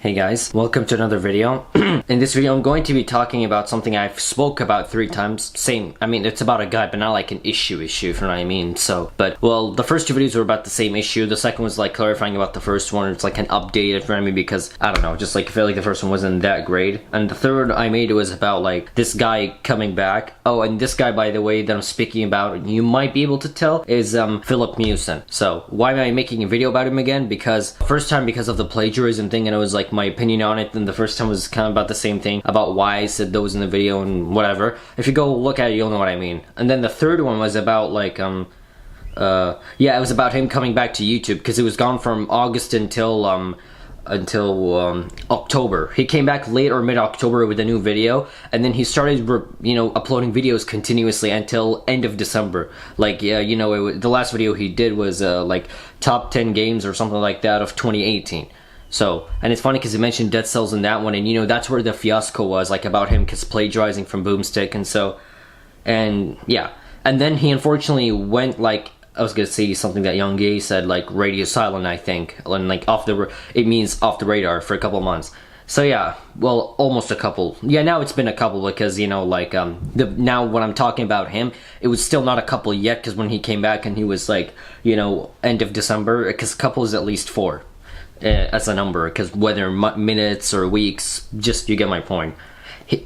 Hey guys, welcome to another video. In this video I'm going to be talking about something I've spoke about 3 times. It's about a guy, but not like an issue, if you know what I mean. Well, the first 2 videos were about the same issue. The second was like clarifying about the first one. It's like an update, if you know what I mean, because, I don't know, just like I feel like the first one wasn't that great. And the third I made was about like this guy coming back. Oh, and this guy, by the way, that I'm speaking about, you might be able to tell, is Filip Miucin. So, why am I making a video about him again? Because, first time because of the plagiarism thing, and it was like my opinion on it, and the first time was kind of about the same thing about why I said those in the video and whatever. If you go look at it, you'll know what I mean. And then the third one was about like it was about him coming back to YouTube, because it was gone from August until October. He came back late or mid-October with a new video, and then he started uploading videos continuously until end of December. Like, yeah, the last video he did was like top 10 games or something like that of 2018. So, and it's funny because he mentioned Dead Cells in that one, and that's where the fiasco was, like about him plagiarizing from Boomstick, and yeah. And then he unfortunately went, like, I was gonna say something that Young Gay said, like radio silent, I think, and like it means off the radar for a couple months. So yeah, well, almost a couple. Yeah, now it's been a couple, because now when I'm talking about him, it was still not a couple yet, because when he came back and he was like, end of December, because a couple is at least 4. As a number, because whether minutes or weeks, just you get my point.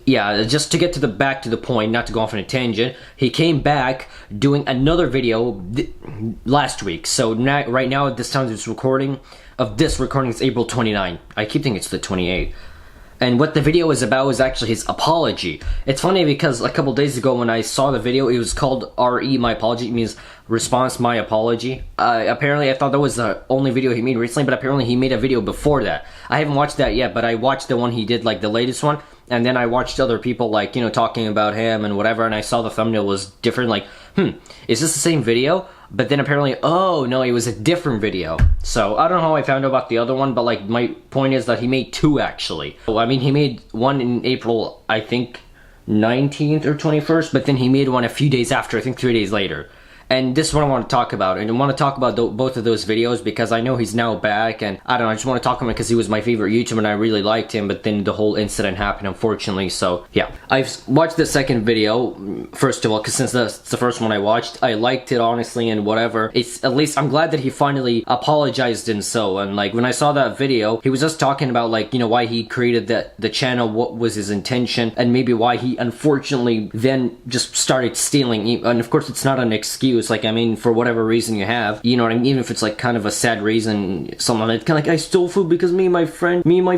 Just to get back to the point, not to go off on a tangent, he came back doing another video last week. So right now at this time this recording is April 29. I keep thinking it's the 28th. And what the video is about is actually his apology. It's funny because a couple days ago when I saw the video, it was called RE My Apology. It means response my apology. Apparently I thought that was the only video he made recently, but apparently he made a video before that. I haven't watched that yet, but I watched the one he did, like the latest one, and then I watched other people like, talking about him and whatever, and I saw the thumbnail was different, like, is this the same video? But then apparently, oh no, it was a different video. So I don't know how I found out about the other one, but like my point is that he made 2 actually. So, I mean, he made one in April, I think 19th or 21st, but then he made one a few days after, I think 3 days later. And this is what I want to talk about, and I want to talk about both of those videos because I know he's now back, and I don't know, I just want to talk about him because he was my favorite YouTuber and I really liked him, but then the whole incident happened, unfortunately. So yeah, I've watched the second video, first of all, because since that's the first one I watched, I liked it honestly and whatever. It's, at least I'm glad that he finally apologized, and like when I saw that video, he was just talking about like, why he created the channel, what was his intention, and maybe why he unfortunately then just started stealing. And of course it's not an excuse. Like, I mean, for whatever reason you have, what I mean, even if it's like kind of a sad reason, something like kind of like, I stole food because me and my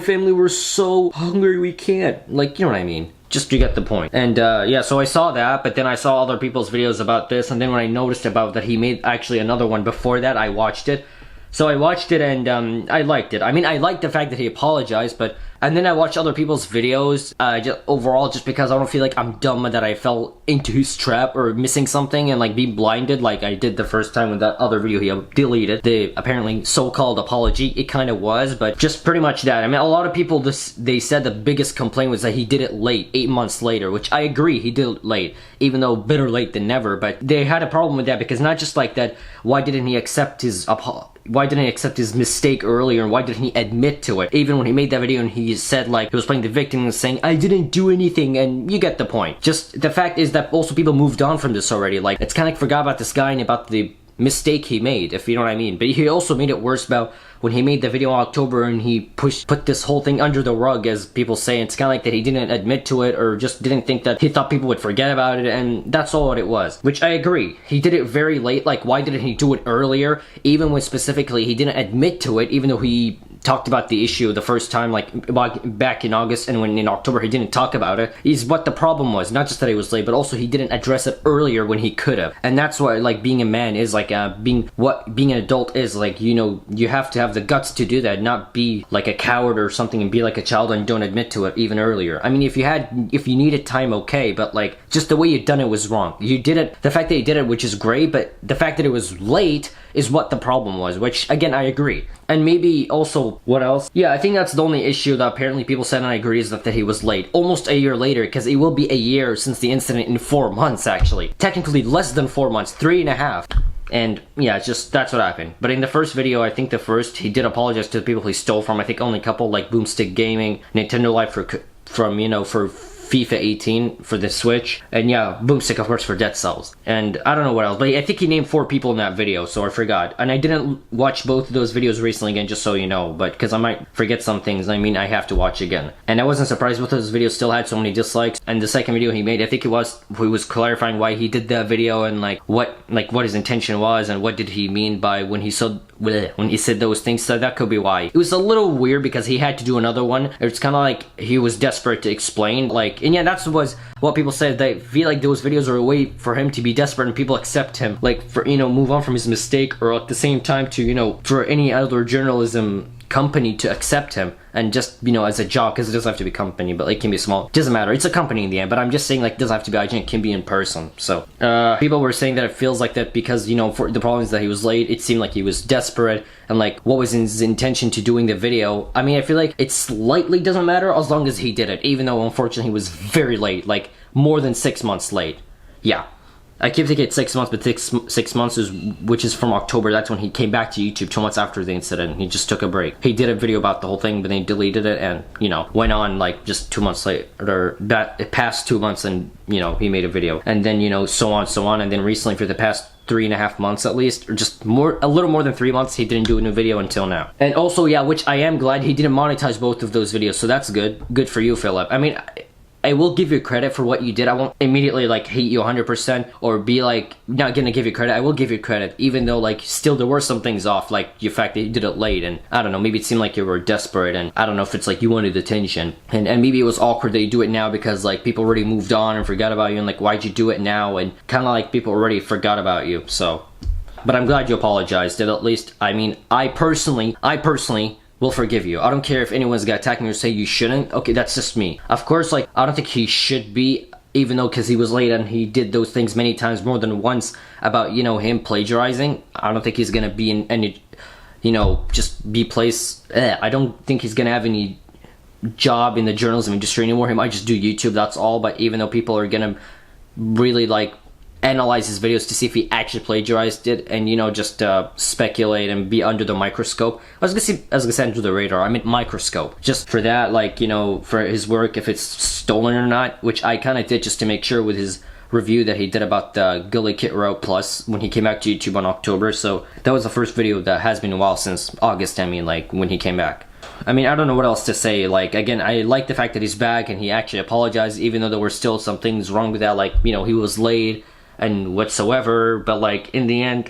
family were so hungry we can't, like, you know what I mean, just you get the point. And yeah, so I saw that, but then I saw other people's videos about this, and then when I noticed about that he made actually another one before that, I watched it. So I watched it, and I liked it. I mean, I liked the fact that he apologized, and then I watched other people's videos, overall, just because I don't feel like I'm dumb that I fell into his trap or missing something and like be blinded like I did the first time with that other video he deleted. The apparently so-called apology, it kind of was, but just pretty much that. I mean, a lot of people, they said the biggest complaint was that he did it late, 8 months later, which I agree, he did it late, even though better late than never, but they had a problem with that because not just like that, why didn't he accept his mistake earlier, and why didn't he admit to it? Even when he made that video and he said like he was playing the victim and saying, I didn't do anything, and you get the point. Just the fact is that also people moved on from this already. Like, it's kind of like forgot about this guy and about the mistake he made, if you know what I mean. But he also made it worse about when he made the video in October and he put this whole thing under the rug, as people say. It's kind of like that he didn't admit to it, or just didn't think that he thought people would forget about it, and that's all what it was. Which I agree, he did it very late. Like, why didn't he do it earlier? Even when specifically he didn't admit to it, even though he talked about the issue the first time, like back in August, and when in October he didn't talk about it, is what the problem was. Not just that he was late, but also he didn't address it earlier when he could have. And that's why, like, being a man is like, being an adult is like, you have to have the guts to do that, not be like a coward or something and be like a child and don't admit to it even earlier. I mean, if you needed time, okay, but like, just the way you done it was wrong. You did it, the fact that you did it, which is great, but the fact that it was late is what the problem was, which again, I agree. And maybe also, what else? Yeah, I think that's the only issue that apparently people said, and I agree, is that he was late. Almost a year later, because it will be a year since the incident in 4 months, actually. Technically less than 4 months, 3.5. And yeah, it's just, that's what happened. But in the first video, I think he did apologize to the people he stole from. I think only a couple, like Boomstick Gaming, Nintendo Life from, you know, for FIFA 18 for the Switch, and yeah, Boomstick of course for Dead Cells, and I don't know what else, but I think he named 4 people in that video, so I forgot. And I didn't watch both of those videos recently again, just so you know, but because I might forget some things, I mean, I have to watch again. And I wasn't surprised both of those videos still had so many dislikes. And the second video he made, I think he was clarifying why he did that video, and like what his intention was, and what did he mean by when he said those things. So that could be why. It was a little weird because he had to do another one. It's kind of like he was desperate to explain, like, and yeah, that's what people said. They feel like those videos are a way for him to be desperate and people accept him, like, for, you know, move on from his mistake, or at the same time to, you know, for any other journalism company to accept him, and just, you know, as a job, because it doesn't have to be company, but like, it can be small, it doesn't matter, it's a company in the end. But I'm just saying, like, it doesn't have to be IGN, it can be in person. So people were saying that it feels like that because, you know, for the problems that he was late, it seemed like he was desperate, and like, what was his intention to doing the video. I mean, I feel like it slightly doesn't matter as long as he did it, even though unfortunately he was very late, like more than 6 months late. Yeah, I keep thinking it's 6 months, but six months which is from October. That's when he came back to YouTube 2 months after the incident. He just took a break. He did a video about the whole thing, but then he deleted it, and, you know, went on like just 2 months later. It passed 2 months, and, you know, he made a video, and then, you know, so on, and then recently for the past 3.5 months at least, or just a little more than 3 months, he didn't do a new video until now. And also, yeah, which I am glad he didn't monetize both of those videos, so that's good for you, Filip. I mean, I will give you credit for what you did. I won't immediately like hate you 100% or be like not gonna give you credit. I will give you credit, even though like still there were some things off, like the fact that you did it late, and I don't know, maybe it seemed like you were desperate, and I don't know if it's like you wanted attention, and maybe it was awkward that you do it now because like people already moved on and forgot about you, and like, why'd you do it now, and kind of like people already forgot about you. So, but I'm glad you apologized. At least, I mean, I personally will forgive you. I don't care if anyone's gonna attack me or say you shouldn't. Okay, that's just me. Of course, like, I don't think he should be, even though, because he was late and he did those things many times, more than once, about, you know, him plagiarizing. I don't think he's gonna be in any, you know, just be placed. I don't think he's gonna have any job in the journalism industry anymore. He might just do YouTube, that's all. But even though people are gonna really like analyze his videos to see if he actually plagiarized it, and, you know, just speculate and be under the microscope. I was gonna say under the radar, I meant microscope. Just for that, like, you know, for his work, if it's stolen or not, which I kind of did just to make sure with his review that he did about the Gully Kit Row Plus when he came back to YouTube on October. So that was the first video that has been a while, since August, I mean, like, when he came back. I mean, I don't know what else to say. Like, again, I like the fact that he's back and he actually apologized, even though there were still some things wrong with that, like, you know, he was late and whatsoever, but like, in the end,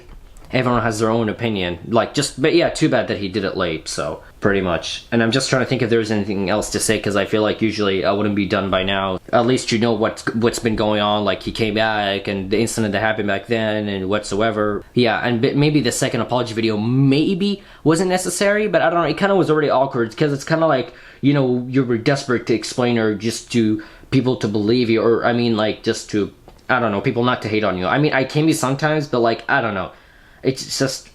everyone has their own opinion. Like, but yeah, too bad that he did it late, so, pretty much. And I'm just trying to think if there's anything else to say, because I feel like usually I wouldn't be done by now. At least you know what's been going on, like, he came back, and the incident that happened back then, and whatsoever. Yeah, and maybe the second apology video maybe wasn't necessary, but I don't know, it kind of was already awkward, because it's kind of like, you know, you were desperate to explain, or just to people to believe you, or, I mean, like, just to, I don't know, people not to hate on you. I mean, I can be sometimes, but like, I don't know. It's just,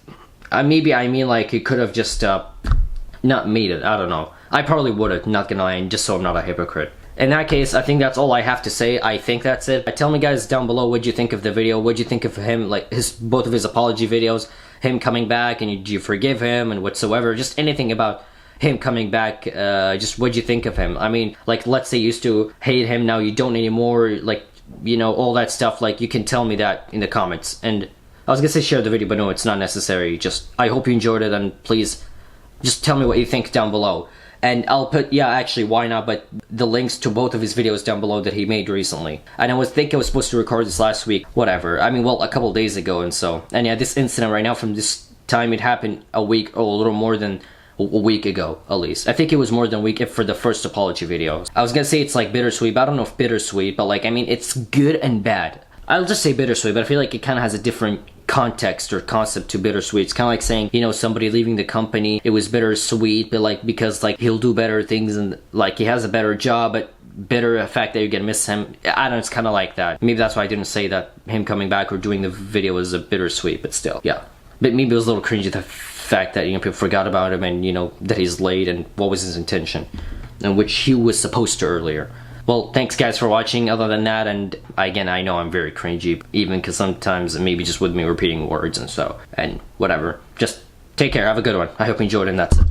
maybe I mean, like, it could have just not made it. I don't know. I probably would have, not gonna lie, just so I'm not a hypocrite. In that case, I think that's all I have to say. I think that's it. Tell me, guys, down below, what'd you think of the video? What'd you think of him, like, both of his apology videos, him coming back, and do you forgive him, and whatsoever? Just anything about him coming back. Just what'd you think of him? I mean, like, let's say you used to hate him, now you don't anymore, like, you know, all that stuff. Like, you can tell me that in the comments. And I was gonna say share the video, but no, it's not necessary. Just, I hope you enjoyed it, and please just tell me what you think down below. And I'll put, yeah, actually, why not, but the links to both of his videos down below that he made recently. And I think I was supposed to record this last week, whatever. I mean, well, a couple days ago, and yeah, this incident right now, from this time, it happened a week, or a little more than a week ago, at least. I think it was more than a week for the first apology video. I was gonna say it's like bittersweet, but I don't know if bittersweet, but like, I mean, it's good and bad. I'll just say bittersweet, but I feel like it kind of has a different context or concept to bittersweet. It's kind of like saying, you know, somebody leaving the company, it was bittersweet, but like, because like he'll do better things, and like he has a better job, but bitter the fact that you're gonna miss him. I don't know, it's kind of like that. Maybe that's why I didn't say that him coming back or doing the video was a bittersweet, but still, yeah. But maybe it was a little cringy, the fact that, you know, people forgot about him, and, you know, that he's late, and what was his intention, and which he was supposed to earlier. Well, thanks guys for watching. Other than that, and again, I know I'm very cringy, even because sometimes maybe just with me repeating words and so, and whatever. Just take care, have a good one. I hope you enjoyed, and that's it.